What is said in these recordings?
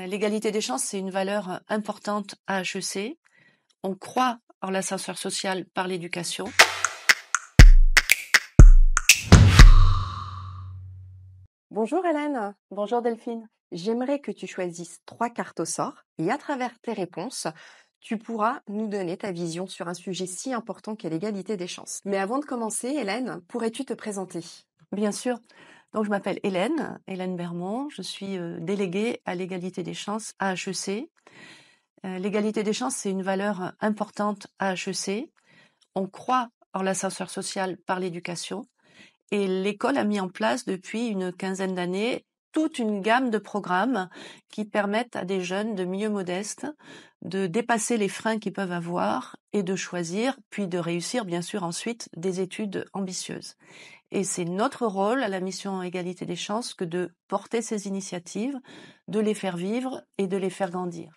L'égalité des chances, c'est une valeur importante à HEC. On croit en l'ascenseur social par l'éducation. Bonjour Hélène, Bonjour Delphine. j'aimerais que tu choisisses 3 cartes au sort et à travers tes réponses, tu pourras nous donner ta vision sur un sujet si important qu'est l'égalité des chances. Mais avant de commencer, Hélène, pourrais-tu te présenter? Bien sûr. Donc, je m'appelle Hélène Bermond. Je suis déléguée à l'égalité des chances à HEC. L'égalité des chances, c'est une valeur importante à HEC. On croit en l'ascenseur social par l'éducation. Et l'école a mis en place depuis une quinzaine d'années toute une gamme de programmes qui permettent à des jeunes de milieux modestes de dépasser les freins qu'ils peuvent avoir et de choisir, puis de réussir bien sûr ensuite des études ambitieuses. Et c'est notre rôle à la mission Égalité des chances que de porter ces initiatives, de les faire vivre et de les faire grandir.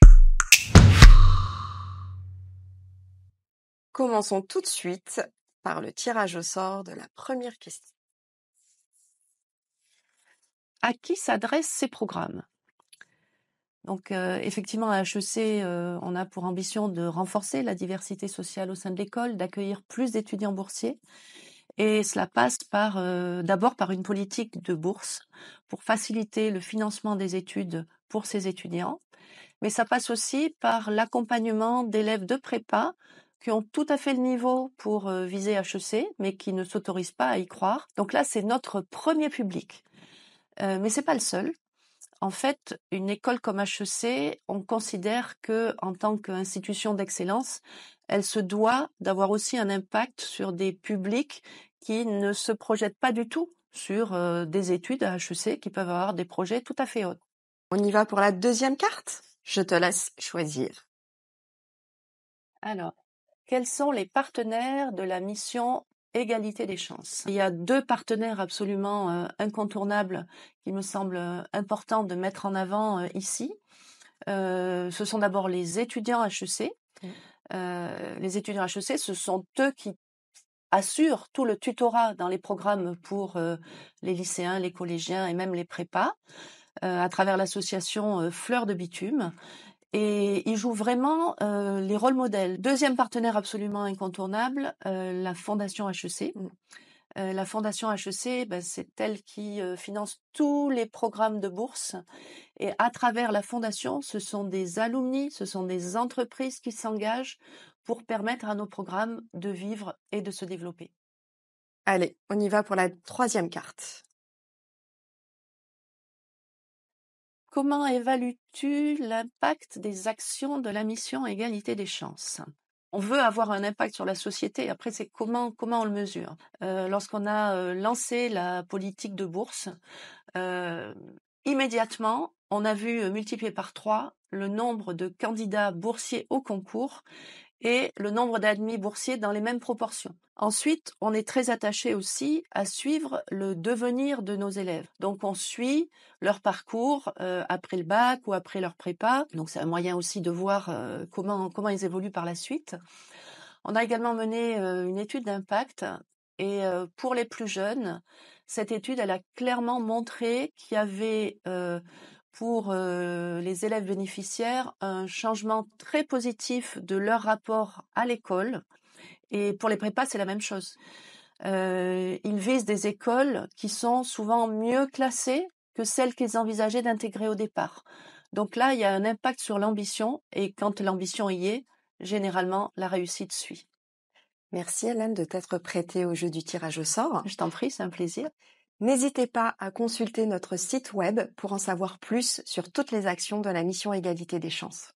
Commençons tout de suite par le tirage au sort de la première question. À qui s'adressent ces programmes ? Donc effectivement, à HEC, on a pour ambition de renforcer la diversité sociale au sein de l'école, d'accueillir plus d'étudiants boursiers. Et cela passe d'abord par une politique de bourse pour faciliter le financement des études pour ces étudiants. Mais ça passe aussi par l'accompagnement d'élèves de prépa qui ont tout à fait le niveau pour viser HEC, mais qui ne s'autorisent pas à y croire. Donc là, c'est notre premier public. Mais c'est pas le seul. En fait, une école comme HEC, on considère que, en tant qu'institution d'excellence, elle se doit d'avoir aussi un impact sur des publics qui ne se projettent pas du tout sur des études à HEC, qui peuvent avoir des projets tout à fait hauts. On y va pour la deuxième carte? Je te laisse choisir. Alors, quels sont les partenaires de la mission Égalité des chances? Il y a 2 partenaires absolument incontournables qui me semblent importants de mettre en avant ici. Ce sont d'abord les étudiants HEC. Les étudiants HEC, ce sont eux qui assurent tout le tutorat dans les programmes pour les lycéens, les collégiens et même les prépas, à travers l'association Fleurs de Bitume. Et ils jouent vraiment les rôles modèles. Deuxième partenaire absolument incontournable, la Fondation HEC. La Fondation HEC, c'est elle qui finance tous les programmes de bourse. Et à travers la Fondation, ce sont des alumni, ce sont des entreprises qui s'engagent pour permettre à nos programmes de vivre et de se développer. Allez, on y va pour la troisième carte. Comment évalues-tu l'impact des actions de la mission Égalité des chances ? On veut avoir un impact sur la société. Après, c'est comment on le mesure. Lorsqu'on a lancé la politique de bourse, immédiatement, on a vu multiplier par 3 le nombre de candidats boursiers au concours et le nombre d'admis boursiers dans les mêmes proportions. Ensuite, on est très attaché aussi à suivre le devenir de nos élèves. Donc, on suit leur parcours après le bac ou après leur prépa. Donc, c'est un moyen aussi de voir comment ils évoluent par la suite. On a également mené une étude d'impact et pour les plus jeunes, cette étude, elle a clairement montré qu'il y avait pour les élèves bénéficiaires un changement très positif de leur rapport à l'école. Et pour les prépas, c'est la même chose. Ils visent des écoles qui sont souvent mieux classées que celles qu'ils envisageaient d'intégrer au départ. Donc là, il y a un impact sur l'ambition et quand l'ambition y est, généralement, la réussite suit. Merci Hélène de t'être prêtée au jeu du tirage au sort. Je t'en prie, c'est un plaisir. N'hésitez pas à consulter notre site web pour en savoir plus sur toutes les actions de la mission Égalité des chances.